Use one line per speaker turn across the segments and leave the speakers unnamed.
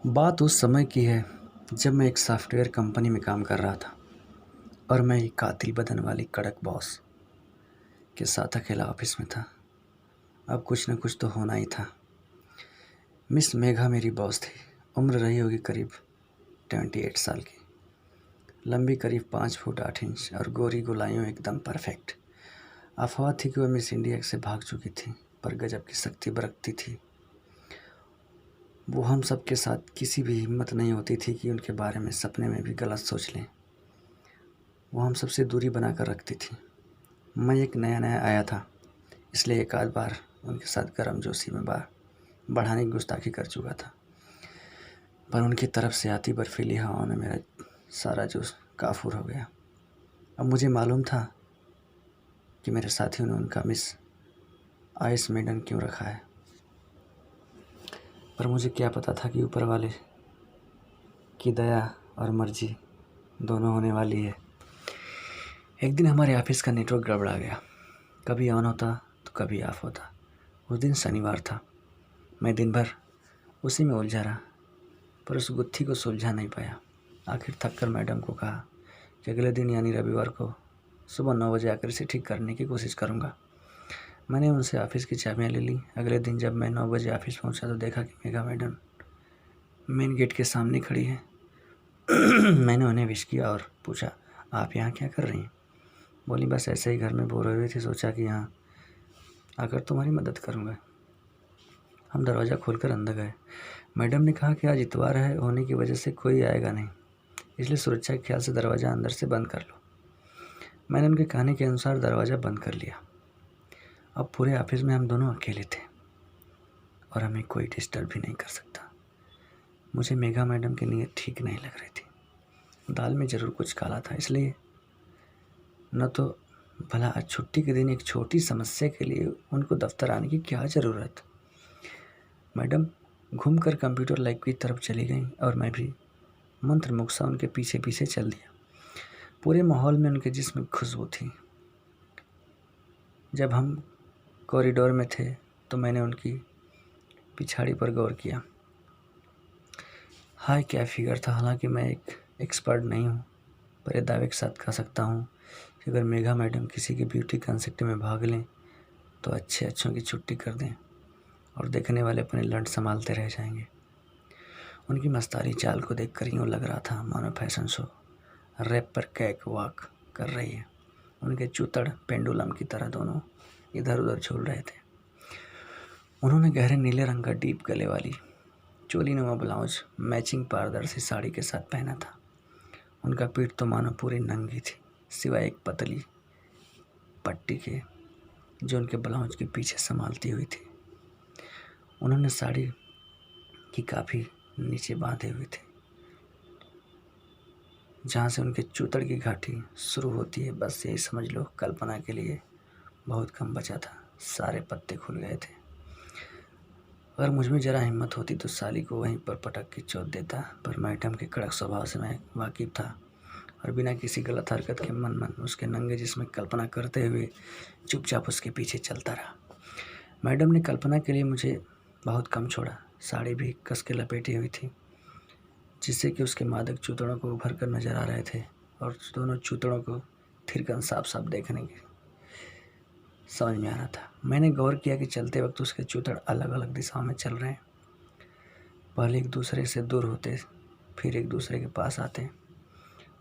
बात उस समय की है जब मैं एक सॉफ्टवेयर कंपनी में काम कर रहा था और मैं एक कातिल बदन वाली कड़क बॉस के साथ अकेला ऑफिस में था। अब कुछ न कुछ तो होना ही था। मिस मेघा मेरी बॉस थी। उम्र रही होगी करीब 28 साल की। लंबी करीब 5 फुट 8 इंच और गोरी गोलाइयों एकदम परफेक्ट। अफवाह थी कि वह मिस इंडिया से भाग चुकी थी, पर गजब की शक्ति बरतती थी। वो हम सब के साथ किसी भी हिम्मत नहीं होती थी कि उनके बारे में सपने में भी गलत सोच लें। वो हम सबसे दूरी बनाकर रखती थी। मैं एक नया नया आया था, इसलिए एक आध बार उनके साथ गर्मजोशी में बढ़ाने की गुस्ताखी कर चुका था, पर उनकी तरफ से आती बर्फीली हवाओं ने मेरा सारा जोश काफूर हो गया। अब मुझे मालूम था कि मेरे साथियों ने उनका मिस आइस मेडन क्यों रखा है, पर मुझे क्या पता था कि ऊपर वाले की दया और मर्जी दोनों होने वाली है। एक दिन हमारे ऑफिस का नेटवर्क गड़बड़ा गया। कभी ऑन होता तो कभी ऑफ होता। उस दिन शनिवार था। मैं दिन भर उसी में उलझा रहा, पर उस गुत्थी को सुलझा नहीं पाया। आखिर थककर मैडम को कहा कि अगले दिन यानी रविवार को सुबह 9 बजे आकर इसे ठीक करने की कोशिश करूँगा। मैंने उनसे ऑफिस की चाबियाँ ले ली। अगले दिन जब मैं 9 बजे ऑफिस पहुँचा तो देखा कि मेघा मैडम मेन गेट के सामने खड़ी है। मैंने उन्हें विश किया और पूछा, आप यहाँ क्या कर रही हैं? बोली, बस ऐसे ही घर में बोर हो रही थी, सोचा कि यहाँ आकर तुम्हारी मदद करूँगा। हम दरवाज़ा खोलकर अंदर गए। मैडम ने कहा कि आज इतवार है होने की वजह से कोई आएगा नहीं, इसलिए सुरक्षा के ख्याल से दरवाज़ा अंदर से बंद कर लो। मैंने उनके कहने के अनुसार दरवाज़ा बंद कर लिया। अब पूरे ऑफिस में हम दोनों अकेले थे और हमें कोई डिस्टर्ब भी नहीं कर सकता। मुझे मेघा मैडम की नीयत ठीक नहीं लग रही थी। दाल में ज़रूर कुछ काला था, इसलिए न तो भला आज छुट्टी के दिन एक छोटी समस्या के लिए उनको दफ्तर आने की क्या ज़रूरत। मैडम घूमकर कंप्यूटर लैब की तरफ चली गई और मैं भी मंत्रमुग्ध सा उनके पीछे पीछे चल दिया। पूरे माहौल में उनके जिस्म की खुशबू थी। जब हम कॉरिडोर में थे तो मैंने उनकी पिछाड़ी पर गौर किया। हाय, क्या फिगर था। हालांकि मैं एक एक्सपर्ट नहीं हूँ, पर यह दावे के साथ कह सकता हूँ कि अगर मेघा मैडम किसी की ब्यूटी कंसेप्ट में भाग लें तो अच्छों की छुट्टी कर दें और देखने वाले अपने लंड संभालते रह जाएंगे। उनकी मस्तानी चाल को देखकर यूँ लग रहा था मानो फैशन शो रैप पर कैक वॉक कर रही है। उनके चूतड़ पेंडुलम की तरह दोनों इधर उधर झूल रहे थे। उन्होंने गहरे नीले रंग का डीप गले वाली चोली नुमा ब्लाउज मैचिंग पारदर्शी साड़ी के साथ पहना था। उनका पीठ तो मानो पूरी नंगी थी, सिवाय एक पतली पट्टी के जो उनके ब्लाउज के पीछे संभालती हुई थी। उन्होंने साड़ी की काफ़ी नीचे बांधे हुए थे, जहाँ से उनके चूतड़ की घाटी शुरू होती है। बस यही समझ लो, कल्पना के लिए बहुत कम बचा था। सारे पत्ते खुल गए थे। अगर मुझ में ज़रा हिम्मत होती तो साली को वहीं पर पटक के चोट देता, पर मैडम के कड़क स्वभाव से मैं वाकिफ था और बिना किसी गलत हरकत के मन मन उसके नंगे जिस्म कल्पना करते हुए चुपचाप उसके पीछे चलता रहा। मैडम ने कल्पना के लिए मुझे बहुत कम छोड़ा। साड़ी भी कस के लपेटी हुई थी, जिससे कि उसके मादक चूतड़ों को उभर कर नजर आ रहे थे और दोनों चूतड़ों को थिरकन साफ साफ देखने की समझ में आ रहा था। मैंने गौर किया कि चलते वक्त उसके चूतड़ अलग अलग दिशाओं में चल रहे हैं। पहले एक दूसरे से दूर होते, फिर एक दूसरे के पास आते,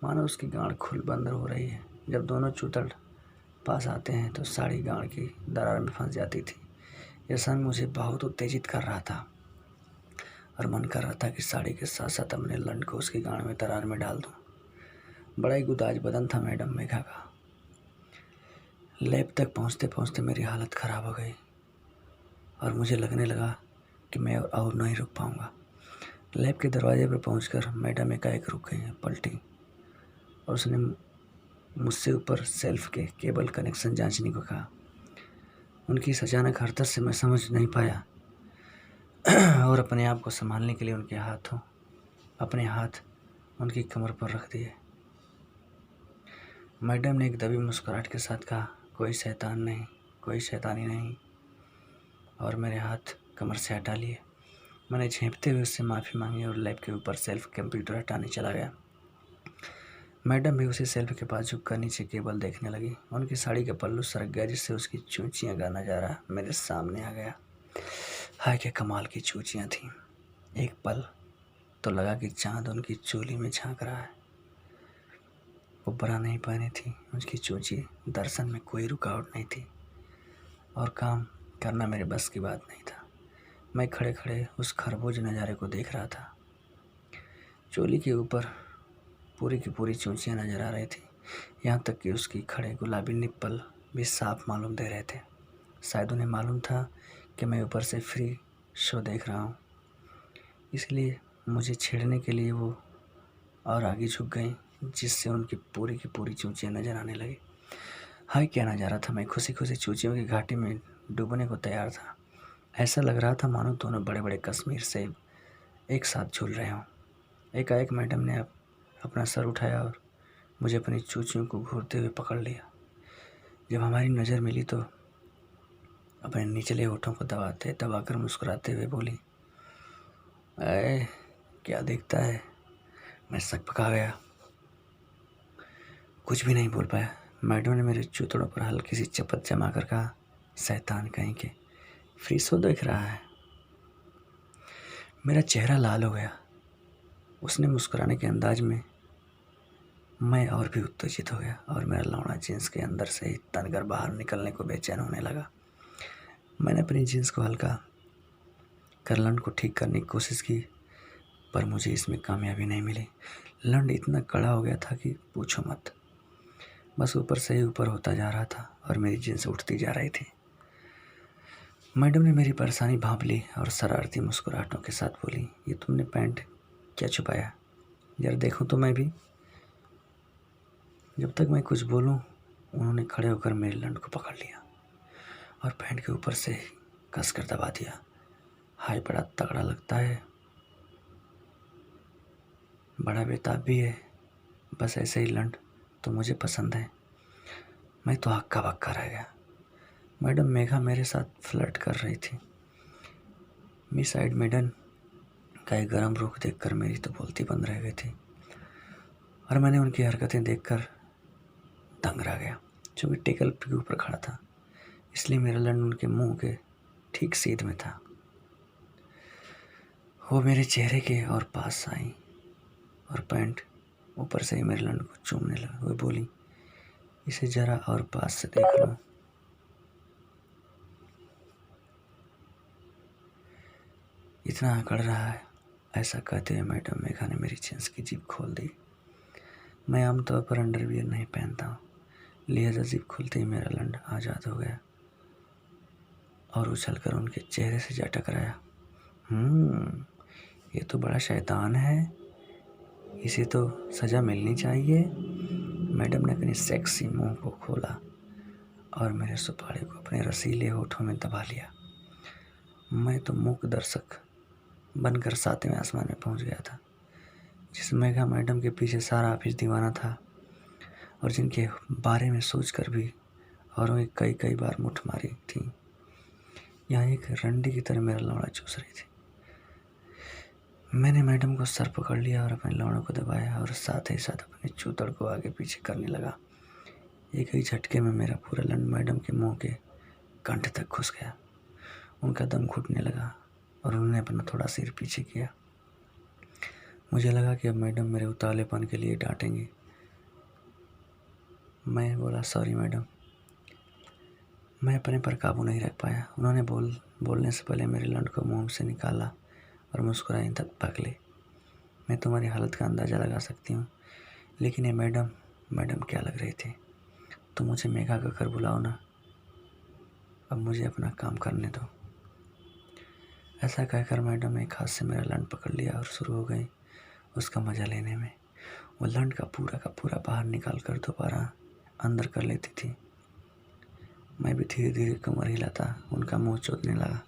मानो उसकी गांड खुल बंद हो रही है। जब दोनों चूतड़ पास आते हैं तो साड़ी गांड की दरार में फंस जाती थी। यह क्षण मुझे बहुत उत्तेजित कर रहा था और मन कर रहा था कि साड़ी के साथ साथ अपने लंड को उसकी गांड में दरार में डाल दूं। बड़ा ही गुदाज बदन था मैडम मेघा का। लैब तक पहुंचते पहुंचते मेरी हालत ख़राब हो गई और मुझे लगने लगा कि मैं और नहीं रुक पाऊंगा। लैब के दरवाजे पर पहुंचकर मैडम एकाएक रुक गई, पलटी और उसने मुझसे ऊपर सेल्फ के केबल कनेक्शन जांचने को कहा। उनकी इस अचानक हरकत से मैं समझ नहीं पाया और अपने आप को संभालने के लिए अपने हाथ उनकी कमर पर रख दिए। मैडम ने एक दबी मुस्कुराहट के साथ कहा, कोई शैतान नहीं, कोई शैतानी नहीं, और मेरे हाथ कमर से हटा लिए। मैंने झेंपते हुए उससे माफ़ी मांगी और लैब के ऊपर सेल्फ कंप्यूटर हटाने चला गया। मैडम भी उसी सेल्फ के पास झुककर नीचे केबल देखने लगी। उनकी साड़ी का पल्लू सरक गया, जिससे उसकी चूचियाँ का नज़ारा मेरे सामने आ गया। हाय क्या कमाल की चूचियाँ थीं। एक पल तो लगा कि चाँद उनकी चोली में झांक रहा है। वो बरा नहीं पहनी थी, उसकी चूची दर्शन में कोई रुकावट नहीं थी और काम करना मेरे बस की बात नहीं था। मैं खड़े खड़े उस खरबूज नज़ारे को देख रहा था। चोली के ऊपर पूरी की पूरी चूचियाँ नज़र आ रही थी, यहाँ तक कि उसकी खड़े गुलाबी निप्पल भी साफ मालूम दे रहे थे। शायद उन्हें मालूम था कि मैं ऊपर से फ्री शो देख रहा हूँ, इसलिए मुझे छेड़ने के लिए वो और आगे झुक गई, जिससे उनकी पूरी की पूरी चूचियाँ नज़र आने लगी। हाय क्या नज़ारा था। मैं खुशी खुशी चूचियों की घाटी में डूबने को तैयार था। ऐसा लग रहा था मानो दोनों बड़े बड़े कश्मीर सेब एक साथ झूल रहे हों। एकाएक मैडम ने अपना सर उठाया और मुझे अपनी चूचियों को घूरते हुए पकड़ लिया। जब हमारी नज़र मिली तो अपने निचले होठों को दबाकर मुस्कुराते हुए बोली, अरे क्या दिखता है। मैं सकपका गया, कुछ भी नहीं बोल पाया। मैडम ने मेरे चूतड़ों पर हल्की सी चपत जमा कर कहा, शैतान कहीं के, फ्री शो देख रहा है। मेरा चेहरा लाल हो गया। उसने मुस्कुराने के अंदाज में मैं और भी उत्तेजित हो गया और मेरा लौड़ा जींस के अंदर से ही तनकर बाहर निकलने को बेचैन होने लगा। मैंने अपनी जींस को हल्का कर लंड को ठीक करने की कोशिश की, पर मुझे इसमें कामयाबी नहीं मिली। लंड इतना कड़ा हो गया था कि पूछो मत। बस ऊपर से ही ऊपर होता जा रहा था और मेरी जींस उठती जा रही थी। मैडम ने मेरी परेशानी भांप ली और शरारती मुस्कुराहटों के साथ बोली, ये तुमने पैंट क्या छुपाया, यार देखूं तो मैं भी। जब तक मैं कुछ बोलूं, उन्होंने खड़े होकर मेरे लंड को पकड़ लिया और पैंट के ऊपर से कसकर दबा दिया। हाय बड़ा तगड़ा लगता है, बड़ा बेताब भी है। बस ऐसे ही लंड तो मुझे पसंद है। मैं तो हक्का बक्का रह गया। मैडम मेघा मेरे साथ फ्लर्ट कर रही थी। मिस साइड मेडन का एक गर्म रुख देखकर मेरी तो बोलती बंद रह गई थी और मैंने उनकी हरकतें देखकर दंग रह गया। चूँकि टेबल के ऊपर खड़ा था, इसलिए मेरा लंड उनके मुंह के ठीक सीध में था। वो मेरे चेहरे के और पास आई और पैंट ऊपर से ही मेरे लंड को चूमने लगा। वो बोली, इसे जरा और पास से देख लो। इतना अकड़ रहा है। ऐसा कहते हुए मैडम मेघा ने मेरी जींस की जिप खोल दी। मैं आमतौर पर अंडरवियर नहीं पहनता हूँ, लिहाजा जिप खुलते ही मेरा लंड आज़ाद हो गया और उछलकर उनके चेहरे से जा टकराया। ये तो बड़ा शैतान है, इसे तो सज़ा मिलनी चाहिए। मैडम ने अपनी सेक्सी मुंह को खोला और मेरे सुपारी को अपने रसीले होठों में दबा लिया। मैं तो मूक दर्शक बनकर सातवें आसमान में पहुंच गया था। जिस मेघा मैडम के पीछे सारा ऑफिस दीवाना था और जिनके बारे में सोचकर भी औरों ने कई कई बार मुठ मारी थी, यहाँ एक रंडी की तरह मेरा लौड़ा चूस रही थी। मैंने मैडम को सर पकड़ लिया और अपने लौड़ों को दबाया और साथ ही साथ अपने चूतड़ को आगे पीछे करने लगा। एक ही झटके में मेरा पूरा लंड मैडम के मुंह के कंठ तक घुस गया। उनका दम घुटने लगा और उन्होंने अपना थोड़ा सिर पीछे किया। मुझे लगा कि अब मैडम मेरे उतावलेपन के लिए डांटेंगी। मैं बोला, सॉरी मैडम। मैं अपने पर काबू नहीं रख पाया। उन्होंने बोलने से पहले मेरे लंड को मुंह से निकाला और मुस्कुराई तक पकले। मैं तुम्हारी हालत का अंदाज़ा लगा सकती हूँ, लेकिन ये मैडम क्या लग रही थी। तो मुझे मेघा का घर बुलाओ ना, अब मुझे अपना काम करने दो। ऐसा कहकर मैडम ने एक हाथ से मेरा लंड पकड़ लिया और शुरू हो गई उसका मज़ा लेने में। वो लंड का पूरा बाहर निकाल कर दोबारा अंदर कर लेती थी। मैं भी धीरे धीरे कमर हिलाता उनका मुंह चोदने लगा।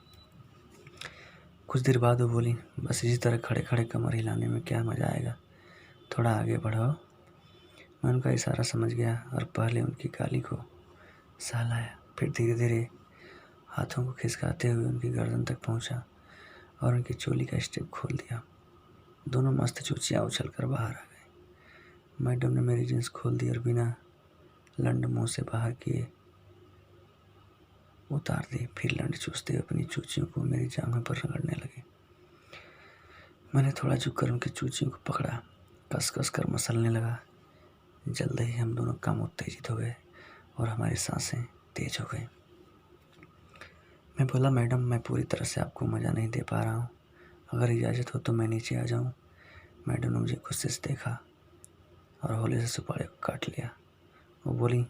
कुछ देर बाद वो बोली, बस इसी तरह खड़े खड़े कमर हिलाने में क्या मज़ा आएगा, थोड़ा आगे बढ़ो। मैं उनका इशारा समझ गया और पहले उनकी गाली को सहलाया, फिर धीरे धीरे हाथों को खिसकाते हुए उनकी गर्दन तक पहुंचा और उनकी चोली का स्ट्रिप खोल दिया। दोनों मस्त चूचियाँ उछल कर बाहर आ गए। मैडम ने मेरी जींस खोल दी और बिना लंड मुंह से बाहर किए उतार दी। फिर लंड चूसते हुए अपनी चूचियों को मेरी जांघों पर रगड़ने लगे। मैंने थोड़ा झुककर उनकी चूचियों को पकड़ा, कस कस कर मसलने लगा। जल्द ही हम दोनों कम उत्तेजित हो गए और हमारी सांसें तेज हो गई। मैं बोला, मैडम मैं पूरी तरह से आपको मज़ा नहीं दे पा रहा हूँ, अगर इजाज़त हो तो मैं नीचे आ जाऊँ। मैडम ने मुझे गुस्से से देखा और होले से सुपारी को काट लिया। वो बोली,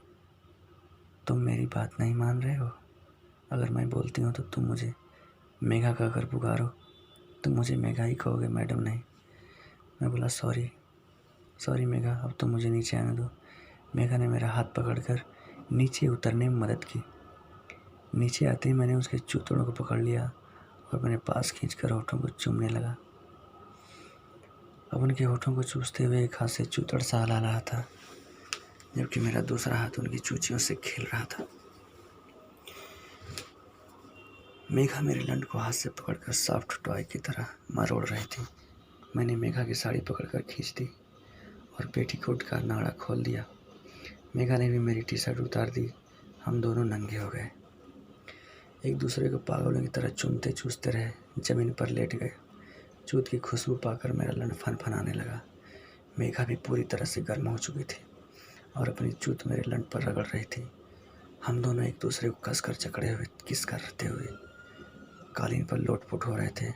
तुम मेरी बात नहीं मान रहे हो? अगर मैं बोलती हूँ तो तुम मुझे मेघा कहकर पुकारो। तुम मुझे मेघा ही कहोगे, मैडम नहीं। मैं बोला, सॉरी मेघा, अब तो मुझे नीचे आने दो। मेघा ने मेरा हाथ पकड़कर नीचे उतरने में मदद की। नीचे आते ही मैंने उसके जूतों को पकड़ लिया और अपने पास खींचकर होठों को चूमने लगा। अब उनके होठों को चूसते हुए एक हाथ से चूतड़ सा हला रहा था, जबकि मेरा दूसरा हाथ उनकी चूचियों से खेल रहा था। मेघा मेरे लंड को हाथ से पकड़कर सॉफ्ट टॉय की तरह मरोड़ रही थी। मैंने मेघा की साड़ी पकड़कर खींच दी और पेटीकोट का नाड़ा खोल दिया। मेघा ने भी मेरी टी शर्ट उतार दी। हम दोनों नंगे हो गए, एक दूसरे को पागलों की तरह चूमते चूसते रहे। जमीन पर लेट गए। चूत की खुशबू पाकर मेरा लंड फनफनाने लगा। मेघा भी पूरी तरह से गर्म हो चुकी थी और अपनी चूत मेरे लंड पर रगड़ रही थी। हम दोनों एक दूसरे को कसकर जकड़े हुए किस करते हुए कालीन पर लोटपोट हो रहे थे।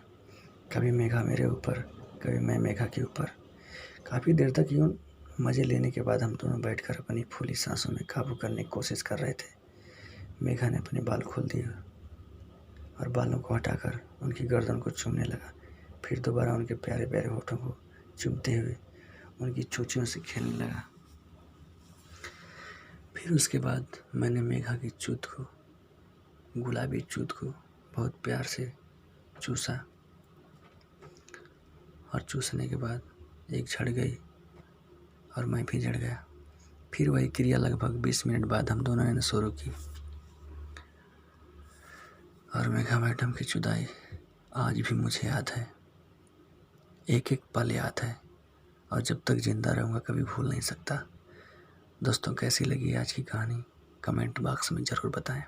कभी मेघा मेरे ऊपर, कभी मैं मेघा के ऊपर। काफ़ी देर तक यूँ मज़े लेने के बाद हम दोनों बैठकर अपनी फूली सांसों में काबू करने की कोशिश कर रहे थे। मेघा ने अपने बाल खोल दिए और बालों को हटाकर उनकी गर्दन को चूमने लगा। फिर दोबारा उनके प्यारे प्यारे होठों को चूमते हुए उनकी चूचियों से खेलने लगा। फिर उसके बाद मैंने मेघा की चूत को, गुलाबी चूत को बहुत प्यार से चूसा और चूसने के बाद एक झड़ गई और मैं भी झड़ गया। फिर वही क्रिया लगभग 20 मिनट बाद हम दोनों ने शुरू की और मेघा मैडम की जुदाई आज भी मुझे याद है, एक एक पल याद है और जब तक जिंदा रहूँगा कभी भूल नहीं सकता। दोस्तों, कैसी लगी आज की कहानी कमेंट बॉक्स में ज़रूर बताएं।